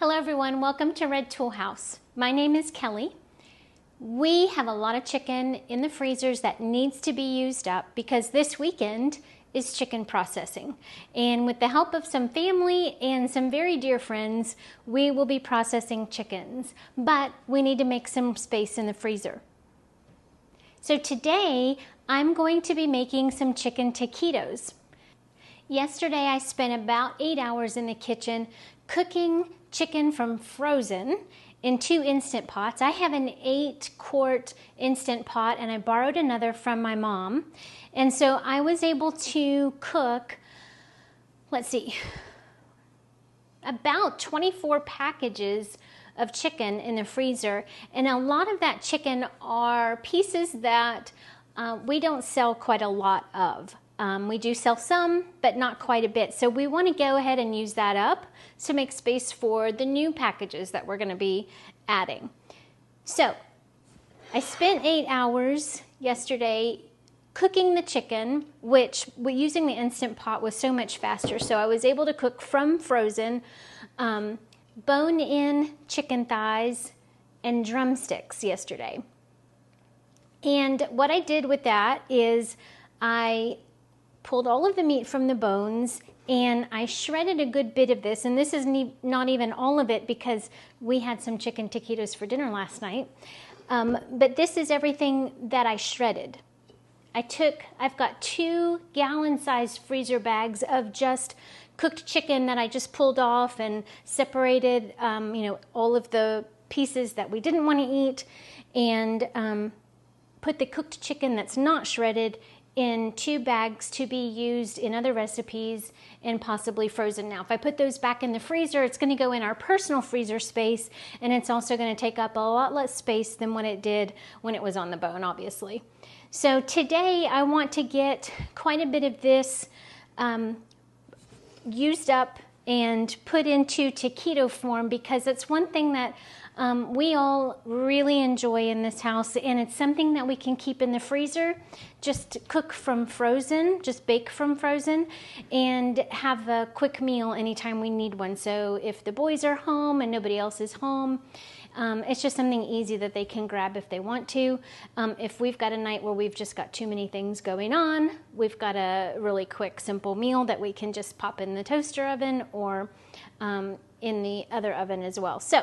Hello everyone, welcome to Red Tool House. My name is Kelly. We have a lot of chicken in the freezers that needs to be used up because this weekend is chicken processing. And with the help of some family and some very dear friends, we will be processing chickens, but we need to make some space in the freezer. So today I'm going to be making some chicken taquitos. Yesterday I spent about 8 hours in the kitchen cooking chicken from frozen in 2 instant pots. I have an 8-quart instant pot and I borrowed another from my mom. And so I was able to cook, about 24 packages of chicken in the freezer. And a lot of that chicken are pieces that we don't sell quite a lot of. We do sell some, but not quite a bit. So we want to go ahead and use that up to make space for the new packages that we're going to be adding. So I spent 8 hours yesterday cooking the chicken, which using the Instant Pot was so much faster. So I was able to cook from frozen, bone-in chicken thighs and drumsticks yesterday. And what I did with that is I pulled all of the meat from the bones and I shredded a good bit of this, and this is not even all of it because we had some chicken taquitos for dinner last night, but this is everything that I shredded. I've got 2 gallon-sized freezer bags of just cooked chicken that I just pulled off and separated, all of the pieces that we didn't want to eat, and put the cooked chicken that's not shredded in 2 bags to be used in other recipes and possibly frozen. Now, if I put those back in the freezer, it's going to go in our personal freezer space, and it's also going to take up a lot less space than what it did when it was on the bone, obviously. So today I want to get quite a bit of this used up and put into taquito form because it's one thing that we all really enjoy in this house, and it's something that we can keep in the freezer, just cook from frozen, just bake from frozen, and have a quick meal anytime we need one. So if the boys are home and nobody else is home, it's just something easy that they can grab if they want to. If we've got a night where we've just got too many things going on, we've got a really quick, simple meal that we can just pop in the toaster oven or in the other oven as well. So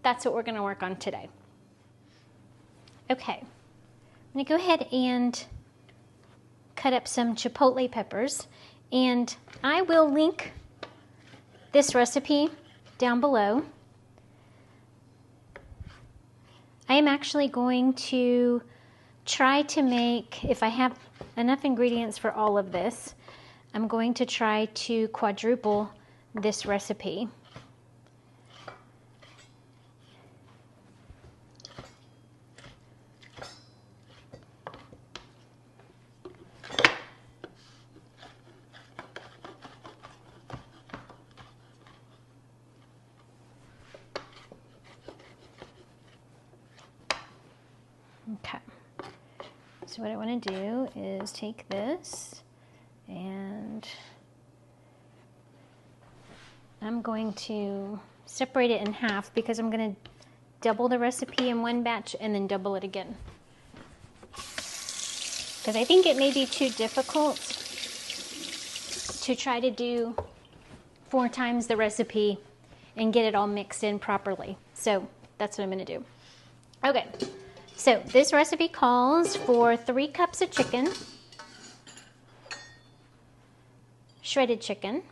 that's what we're going to work on today. Okay, I'm going to go ahead and cut up some chipotle peppers, and I will link this recipe down below. I am actually going to try to make, if I have enough ingredients for all of this, I'm going to try to quadruple this recipe. Okay, so what I want to do is take this and I'm going to separate it in half because I'm going to double the recipe in one batch and then double it again. Because I think it may be too difficult to try to do 4 times the recipe and get it all mixed in properly. So that's what I'm going to do. Okay. So this recipe calls for 3 cups of chicken, shredded chicken,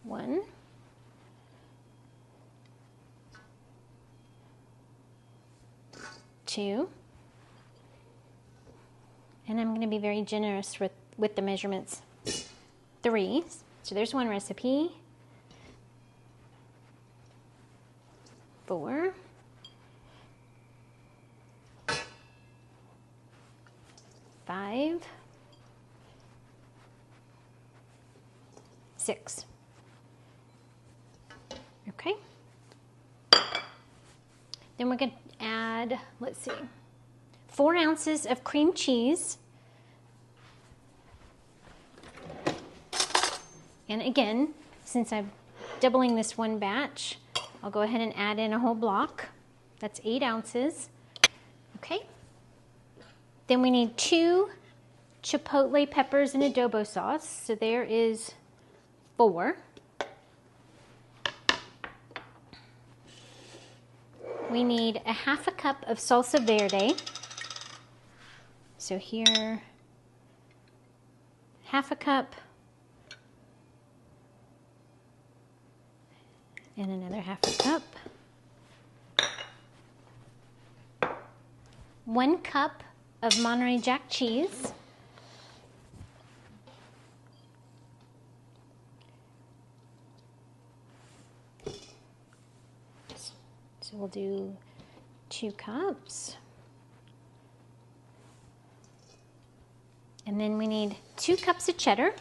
1, 2, and I'm going to be very generous with the measurements, 3. So there's 1 recipe. 4, 5, 6. Okay. Then we're going to add, 4 ounces of cream cheese, And again, since I'm doubling this one batch, I'll go ahead and add in a whole block. That's 8 ounces. Okay. Then we need 2 chipotle peppers and adobo sauce. So there is 4. We need a 1/2 cup of salsa verde. So here, 1/2 cup. And another 1/2 cup. 1 cup of Monterey Jack cheese. So we'll do 2 cups. And then we need 2 cups of cheddar.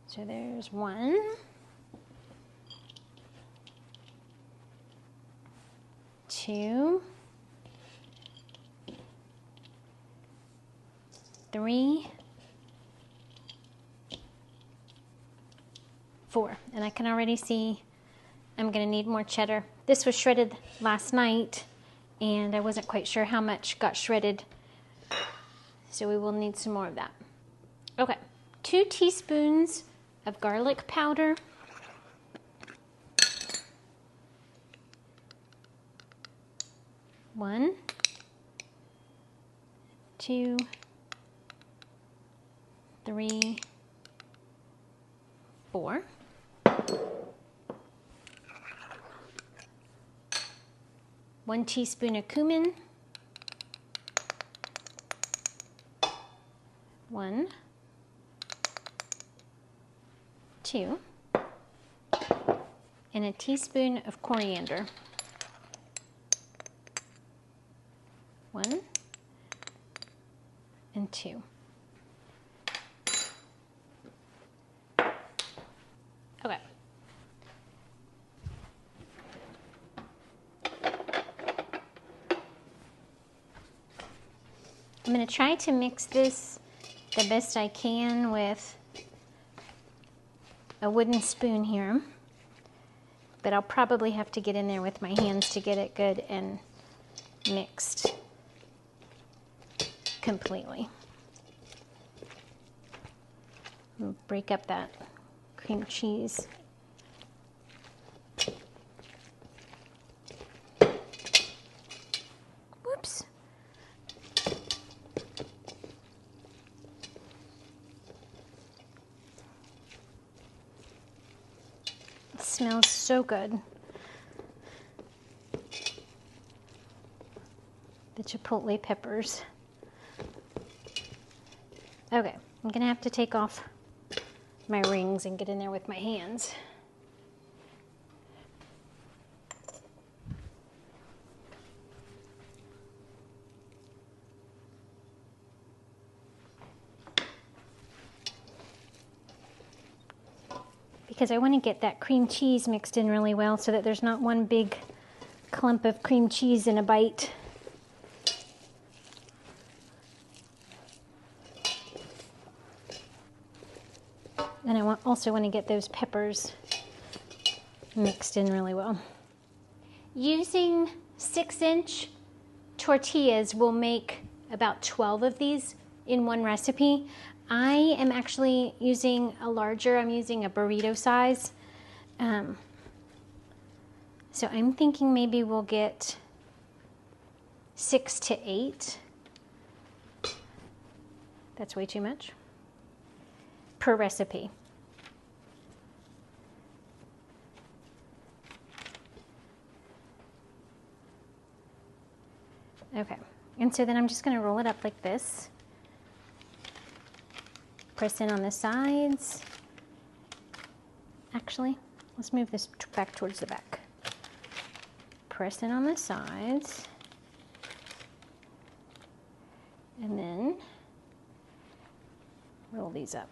So there's 1. 2. 3. 4. And I can already see I'm going to need more cheddar. This was shredded last night, and I wasn't quite sure how much got shredded, so we will need some more of that. Okay, 2 teaspoons of garlic powder. 1, 2, 3, 4. 1 teaspoon of cumin. 1, 2, and a teaspoon of coriander. 1 and 2. Okay. I'm going to try to mix this the best I can with a wooden spoon here, but I'll probably have to get in there with my hands to get it good and mixed completely. Break up that cream cheese. Whoops. It smells so good. The chipotle peppers. Okay, I'm gonna have to take off my rings and get in there with my hands. Because I want to get that cream cheese mixed in really well so that there's not one big clump of cream cheese in a bite. And I also want to get those peppers mixed in really well. Using 6-inch tortillas will make about 12 of these in one recipe. I am actually using a larger, I'm using a burrito size. So I'm thinking maybe we'll get 6 to 8. That's way too much per recipe. Okay, and so then I'm just going to roll it up like this. Press in on the sides. Actually, let's move this back towards the back. Press in on the sides. And then roll these up.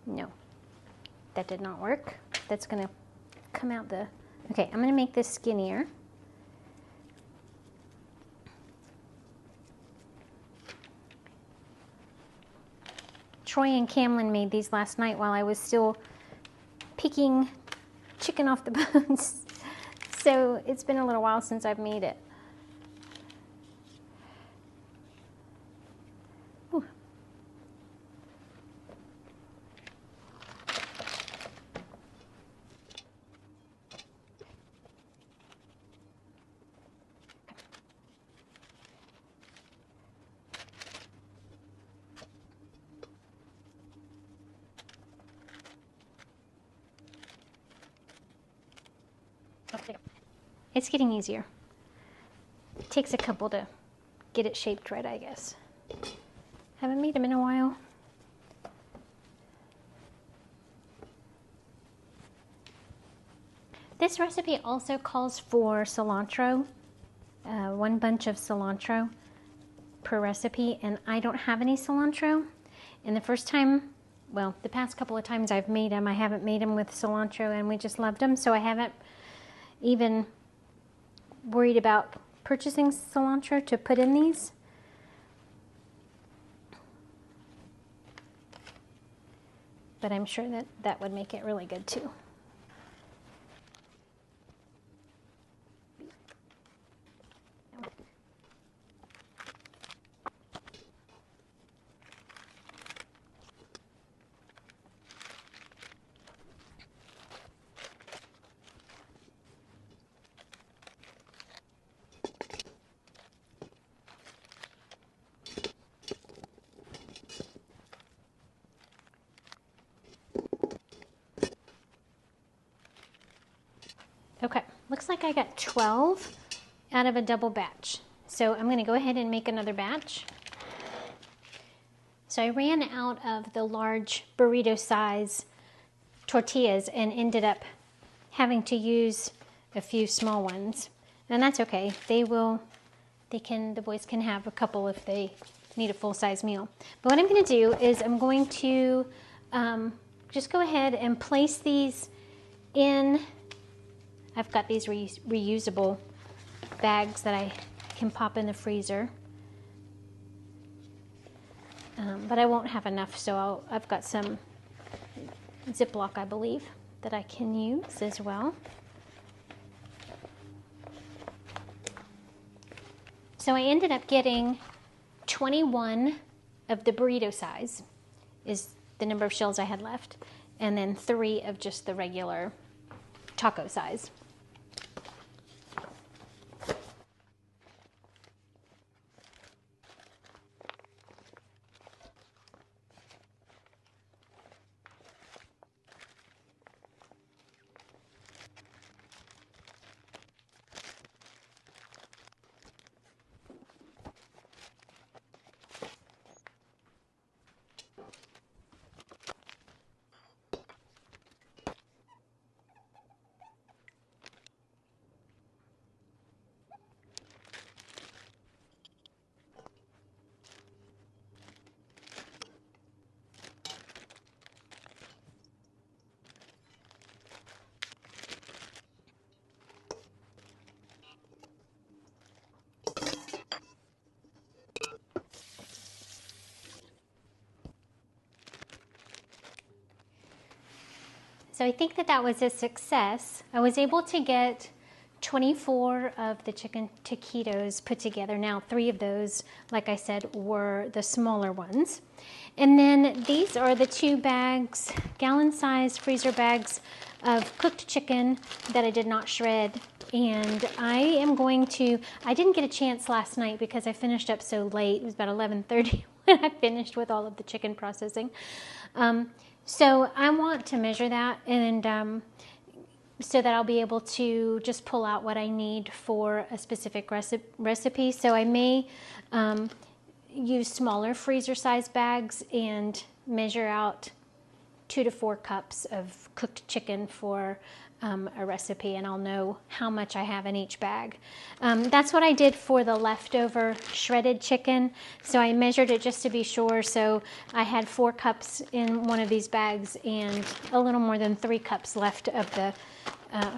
No, that did not work. That's going to come out the... Okay, I'm going to make this skinnier. Troy and Camlin made these last night while I was still picking chicken off the bones. So it's been a little while since I've made it. Ooh. It's getting easier. It takes a couple to get it shaped right, I guess. Haven't made them in a while. This recipe also calls for cilantro, 1 bunch of cilantro per recipe, and I don't have any cilantro. And the first time, well, the past couple of times I've made them, I haven't made them with cilantro, and we just loved them, so I haven't even worried about purchasing cilantro to put in these. But I'm sure that that would make it really good too. Okay, looks like I got 12 out of a double batch. So I'm going to go ahead and make another batch. So I ran out of the large burrito size tortillas and ended up having to use a few small ones. And that's okay. The boys can have a couple if they need a full-size meal. But what I'm going to do is I'm going to just go ahead and place these in. I've got these reusable bags that I can pop in the freezer. But I won't have enough, so I've got some Ziploc, I believe, that I can use as well. So I ended up getting 21 of the burrito size, is the number of shells I had left, and then 3 of just the regular taco size. So I think that was a success. I was able to get 24 of the chicken taquitos put together. Now 3 of those, like I said, were the smaller ones. And then these are the 2 bags, gallon-sized freezer bags of cooked chicken that I did not shred. And I am going to, I didn't get a chance last night because I finished up so late. It was about 11:30 when I finished with all of the chicken processing. So I want to measure that, and so that I'll be able to just pull out what I need for a specific recipe. So I may use smaller freezer size bags and measure out 2 to 4 cups of cooked chicken for a recipe, and I'll know how much I have in each bag. That's what I did for the leftover shredded chicken. So I measured it just to be sure. So I had 4 cups in one of these bags and a little more than 3 cups left of the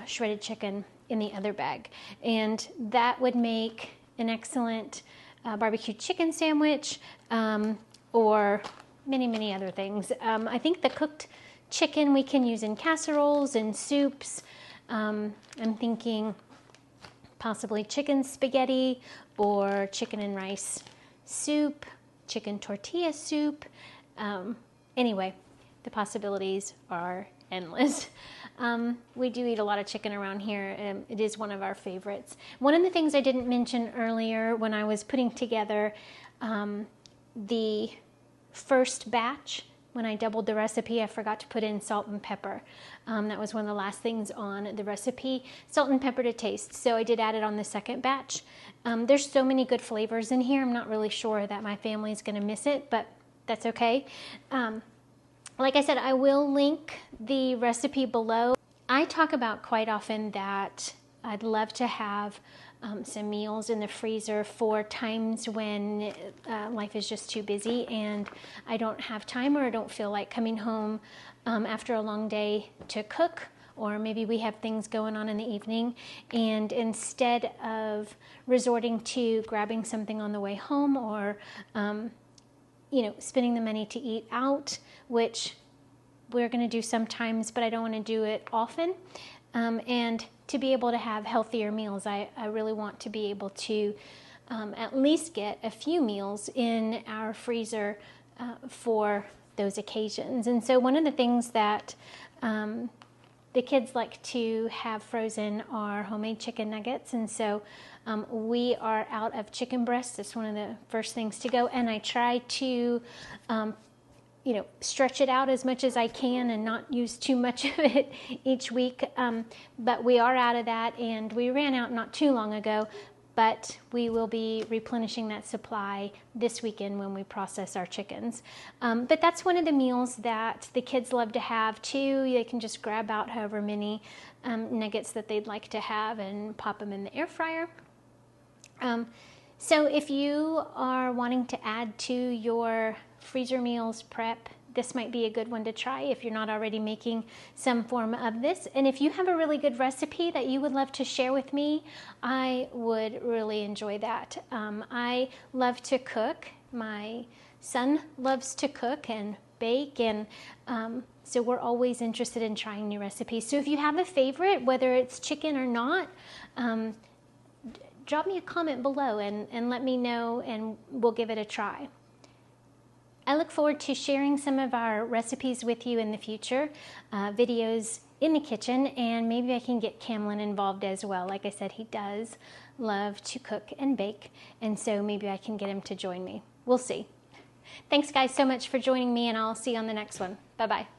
shredded chicken in the other bag. And that would make an excellent barbecue chicken sandwich, or many other things. I think the cooked chicken we can use in casseroles and soups. I'm thinking possibly chicken spaghetti or chicken and rice soup, chicken tortilla soup. Anyway, the possibilities are endless. We do eat a lot of chicken around here, and it is one of our favorites. One of the things I didn't mention earlier when I was putting together the first batch, when I doubled the recipe, I forgot to put in salt and pepper. That was one of the last things on the recipe, salt and pepper to taste. So I did add it on the second batch. There's so many good flavors in here. I'm not really sure that my family is going to miss it, but that's okay. Like I said, I will link the recipe below. I talk about quite often that I'd love to have some meals in the freezer for times when life is just too busy and I don't have time, or I don't feel like coming home after a long day to cook, or maybe we have things going on in the evening, and instead of resorting to grabbing something on the way home, or spending the money to eat out, which we're going to do sometimes, but I don't want to do it often. And to be able to have healthier meals, I really want to be able to at least get a few meals in our freezer for those occasions. And so one of the things that the kids like to have frozen are homemade chicken nuggets. And so we are out of chicken breasts. That's one of the first things to go. And I try to stretch it out as much as I can and not use too much of it each week. But we are out of that, and we ran out not too long ago, but we will be replenishing that supply this weekend when we process our chickens. But that's one of the meals that the kids love to have too. They can just grab out however many nuggets that they'd like to have and pop them in the air fryer. So if you are wanting to add to your freezer meals prep, this might be a good one to try if you're not already making some form of this. And if you have a really good recipe that you would love to share with me, I would really enjoy that. I love to cook. My son loves to cook and bake, and so we're always interested in trying new recipes. So if you have a favorite, whether it's chicken or not, drop me a comment below and let me know, and we'll give it a try. I look forward to sharing some of our recipes with you in the future, videos in the kitchen, and maybe I can get Camlin involved as well. Like I said, he does love to cook and bake, and so maybe I can get him to join me. We'll see. Thanks guys so much for joining me, and I'll see you on the next one. Bye-bye.